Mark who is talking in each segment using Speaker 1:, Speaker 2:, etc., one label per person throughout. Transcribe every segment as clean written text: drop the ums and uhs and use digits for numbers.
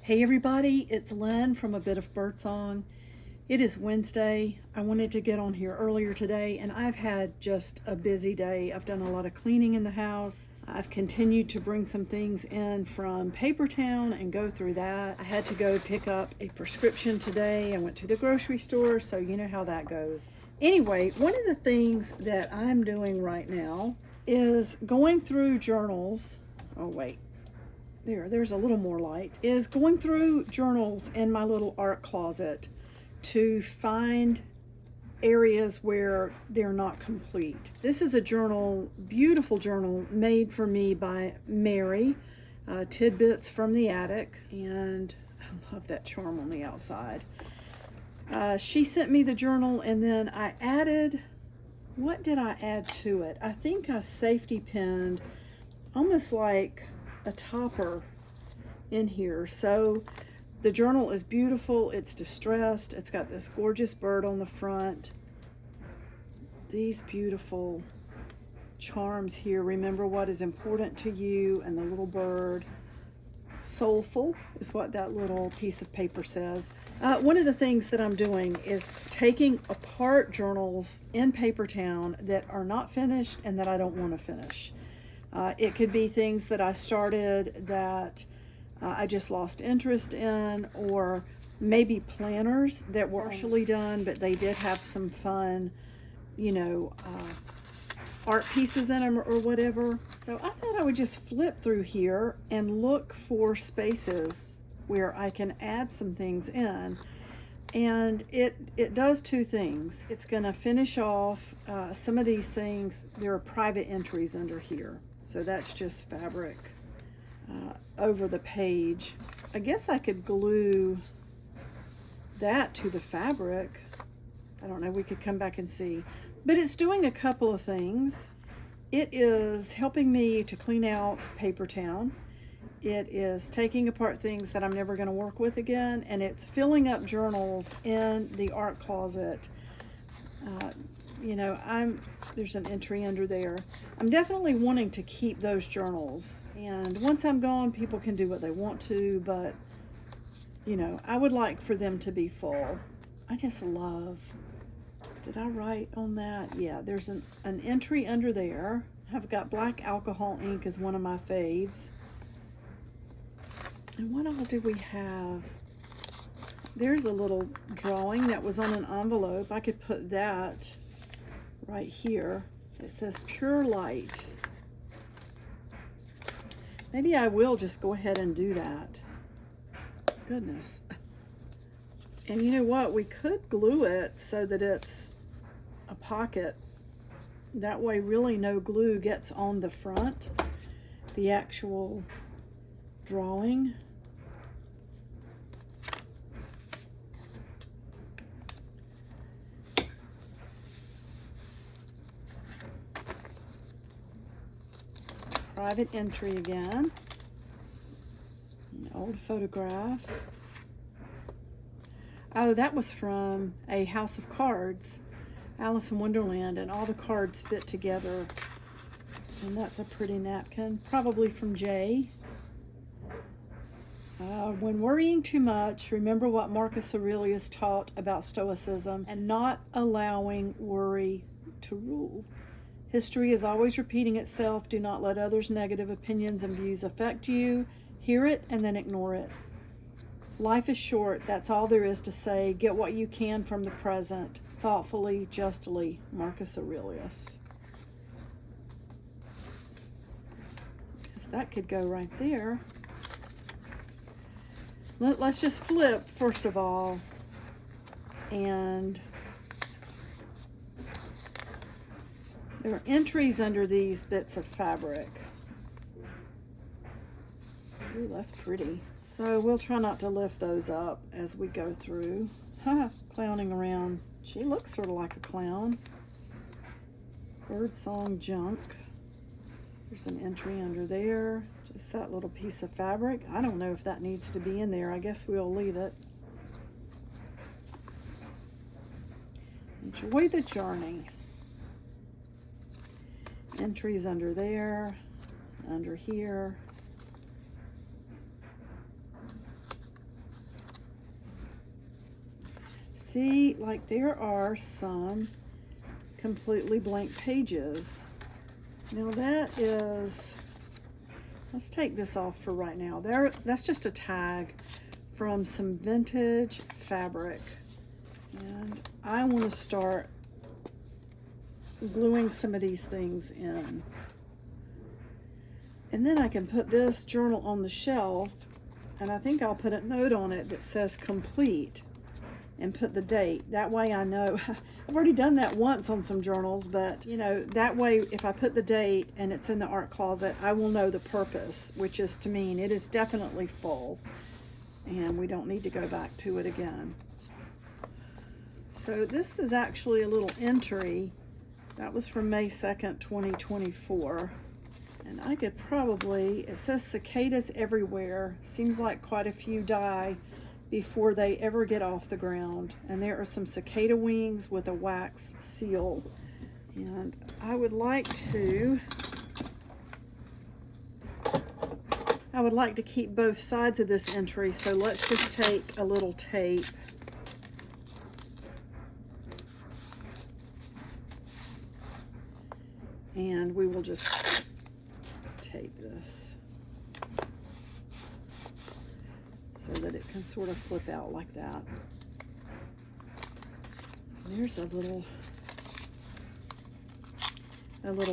Speaker 1: Hey everybody, it's Lynn from A Bit of Birdsong. It is Wednesday. I wanted to get on here earlier today and I've had just a busy day. I've done a lot of cleaning in the house. I've continued to bring some things in from Papertown and go through that. I had to go pick up a prescription today. I went to the grocery store, so you know how that goes. Anyway, one of the things that I'm doing right now is going through journals. Oh wait. There's a little more light, is going through journals in my little art closet to find areas where they're not complete. This is a journal, beautiful journal made for me by Mary, Tidbits from the Attic, and I love that charm on the outside. She sent me the journal, and then I added, what did I add to it? I think I safety pinned almost like a topper in here. So the journal is beautiful, it's distressed, it's got this gorgeous bird on the front, these beautiful charms here, remember what is important to you, and the little bird. Soulful is what that little piece of paper says. One of the things that I'm doing is taking apart journals in Papertown that are not finished and that I don't want to finish. It could be things that I started that I just lost interest in, or maybe planners that were partially done, but they did have some fun, art pieces in them or whatever. So I thought I would just flip through here and look for spaces where I can add some things in. And it does two things. It's going to finish off some of these things. There are private entries under here. So that's just fabric over the page. I guess I could glue that to the fabric. I don't know, we could come back and see. But it's doing a couple of things. It is helping me to clean out Papertown. It is taking apart things that I'm never going to work with again, and it's filling up journals in the art closet. There's an entry under there. I'm definitely wanting to keep those journals, and once I'm gone, people can do what they want to, but I would like for them to be full. I just love, did I write on that? Yeah, there's an entry under there. I've got black alcohol ink as one of my faves. And what all do we have? There's a little drawing that was on an envelope. I could put that right here. It says Pure Light. Maybe I will just go ahead and do that. Goodness. And you know what? We could glue it so that it's a pocket. That way really no glue gets on the front, the actual drawing. Private entry again. An old photograph. Oh, that was from a house of cards, Alice in Wonderland, and all the cards fit together. And that's a pretty napkin, probably from Jay. When worrying too much, remember what Marcus Aurelius taught about Stoicism and not allowing worry to rule. History is always repeating itself. Do not let others' negative opinions and views affect you. Hear it and then ignore it. Life is short. That's all there is to say. Get what you can from the present. Thoughtfully, justly. Marcus Aurelius. Because that could go right there. Let's just flip, first of all. And there are entries under these bits of fabric. Ooh, that's pretty. So we'll try not to lift those up as we go through. Clowning around. She looks sort of like a clown. Birdsong junk. There's an entry under there. Just that little piece of fabric. I don't know if that needs to be in there. I guess we'll leave it. Enjoy the journey. Entries under there, under here. see, like there are some completely blank pages. Now that is, let's take this off for right now. That's just a tag from some vintage fabric. And I want to start gluing some of these things in. And then I can put this journal on the shelf, and I think I'll put a note on it that says complete and put the date. That way I know. I've already done that once on some journals, but you know, that way if I put the date and it's in the art closet, I will know the purpose, which is to mean it is definitely full and we don't need to go back to it again. So this is actually a little entry that was from May 2nd, 2024. And I could probably, it says cicadas everywhere. Seems like quite a few die before they ever get off the ground. And there are some cicada wings with a wax seal. And I would like to keep both sides of this entry. So let's just take a little tape. And we will just tape this so that it can sort of flip out like that. There's a little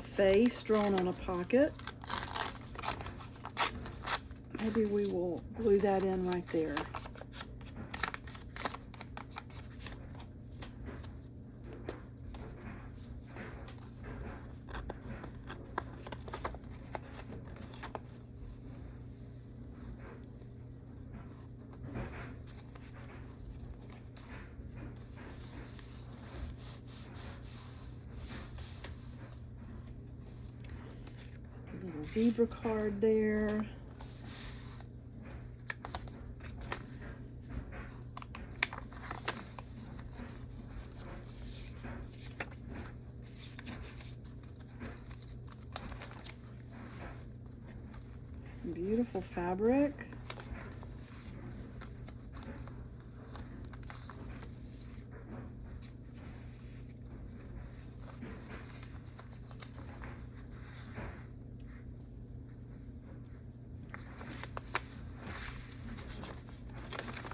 Speaker 1: face drawn on a pocket. Maybe we will glue that in right there. Little zebra card there. Beautiful fabric.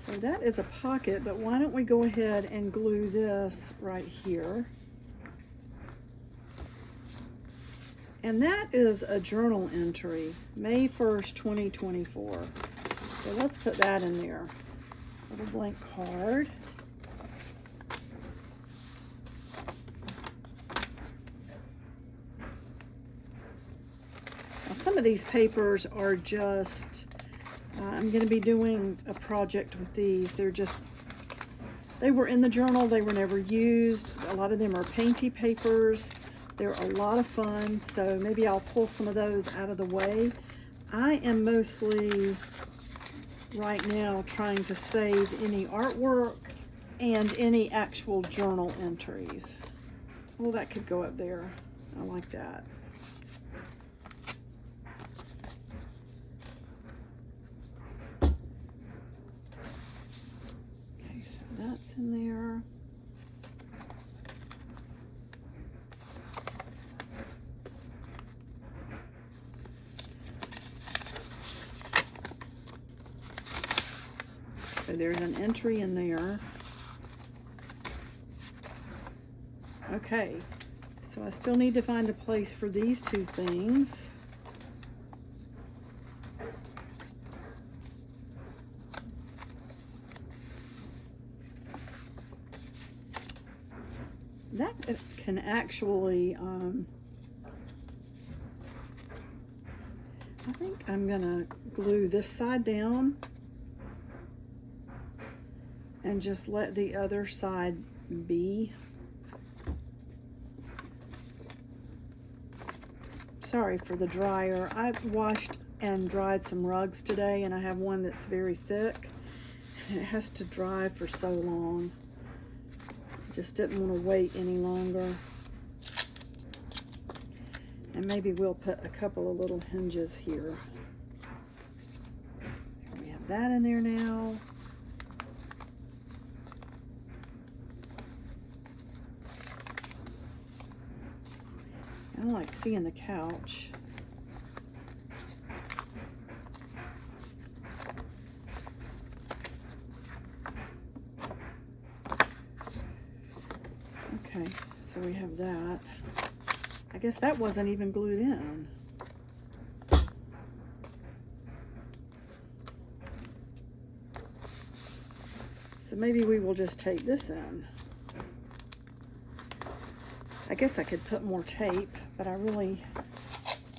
Speaker 1: So that is a pocket, but why don't we go ahead and glue this right here. And that is a journal entry, May 1st, 2024. So let's put that in there. Little blank card. Now some of these papers are just, I'm going to be doing a project with these. They were in the journal, they were never used. A lot of them are painty papers. They're a lot of fun, so maybe I'll pull some of those out of the way. I am mostly right now trying to save any artwork and any actual journal entries. Well, that could go up there. I like that. Okay, so that's in there. So there's an entry in there. Okay, so I still need to find a place for these two things. That can actually, I think I'm gonna glue this side down and just let the other side be. Sorry for the dryer. I've washed and dried some rugs today, and I have one that's very thick, and it has to dry for so long. Just didn't want to wait any longer. And maybe we'll put a couple of little hinges here. We have that in there now. I like seeing the couch. Okay, so we have that. I guess that wasn't even glued in. So maybe we will just tape this in. I guess I could put more tape, but I really,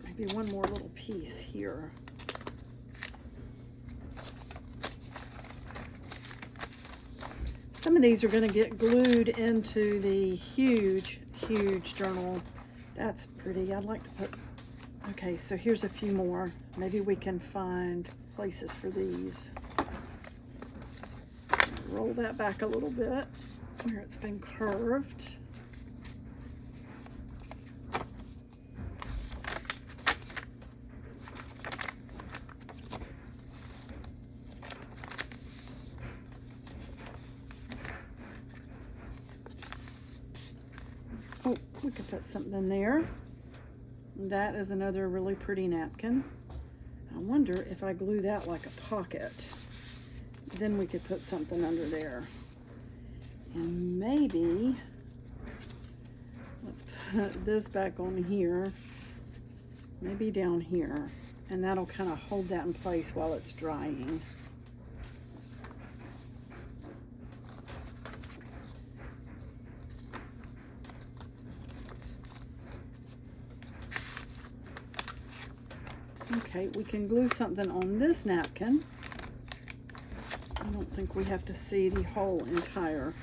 Speaker 1: maybe one more little piece here. Some of these are going to get glued into the huge, huge journal. That's pretty. I'd like to put, okay, so here's a few more. Maybe we can find places for these. Roll that back a little bit where it's been curved. Oh, we could put something there. That is another really pretty napkin. I wonder if I glue that like a pocket, then we could put something under there. And maybe, let's put this back on here, maybe down here, and that'll kind of hold that in place while it's drying. Okay, we can glue something on this napkin. I don't think we have to see the whole entire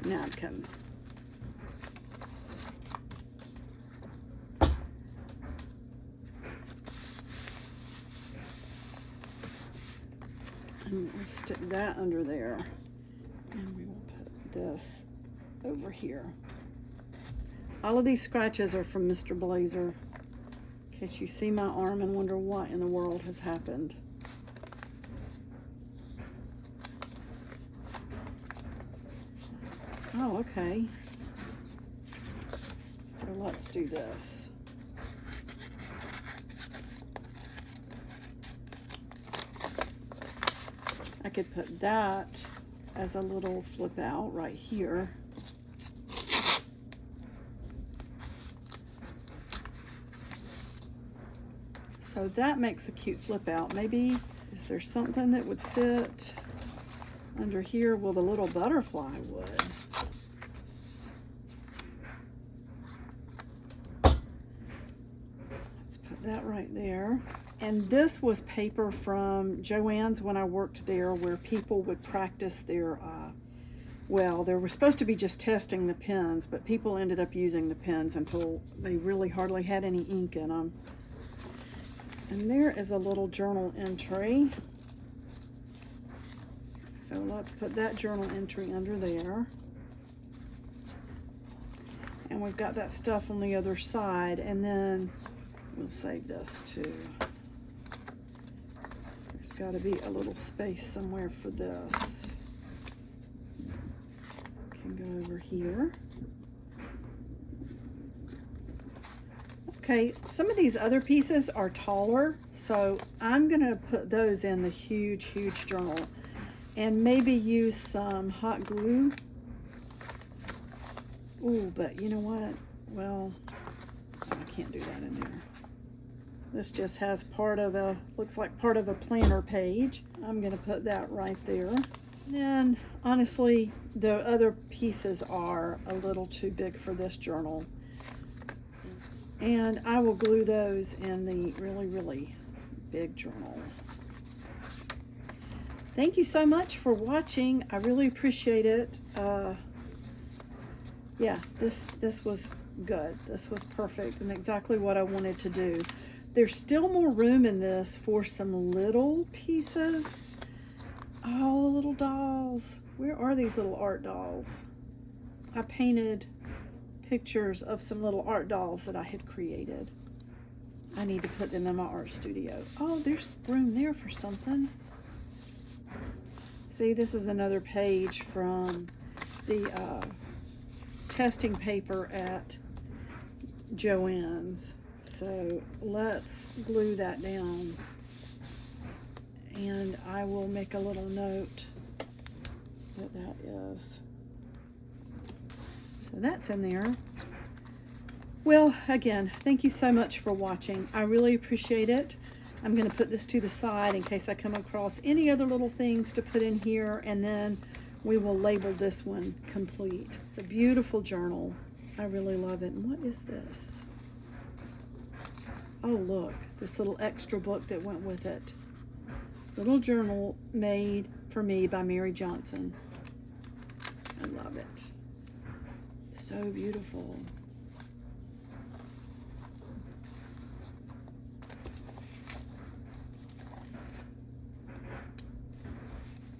Speaker 1: napkin. And we'll stick that under there. And we will put this over here. All of these scratches are from Mr. Blazer. In case you see my arm and wonder what in the world has happened. Oh, okay. So let's do this. I could put that as a little flip out right here. So that makes a cute flip out. Maybe, is there something that would fit under here? Well, the little butterfly would. Let's put that right there. And this was paper from Joann's when I worked there, where people would practice their, well, they were supposed to be just testing the pens, but people ended up using the pens until they really hardly had any ink in them. And there is a little journal entry. So let's put that journal entry under there. And we've got that stuff on the other side, and then we'll save this too. There's got to be a little space somewhere for this. Can go over here. Okay, some of these other pieces are taller, so I'm gonna put those in the huge, huge journal and maybe use some hot glue. Ooh, but you know what? Well, I can't do that in there. This just has part of a, looks like part of a planner page. I'm gonna put that right there. And honestly, the other pieces are a little too big for this journal. And I will glue those in the really, really big journal. Thank you so much for watching. I really appreciate it. Yeah, this was good. This was perfect and exactly what I wanted to do. There's still more room in this for some little pieces. Oh, the little dolls. Where are these little art dolls? I painted pictures of some little art dolls that I had created. I need to put them in my art studio. Oh, there's room there for something. See, this is another page from the testing paper at Joann's. So let's glue that down. And I will make a little note that that is. So that's in there. Well, again, thank you so much for watching. I really appreciate it. I'm going to put this to the side in case I come across any other little things to put in here, and then we will label this one complete. It's a beautiful journal. I really love it. And what is this? Oh, look, this little extra book that went with it. Little journal made for me by Mary Johnson. I love it. So beautiful.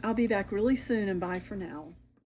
Speaker 1: I'll be back really soon, and bye for now.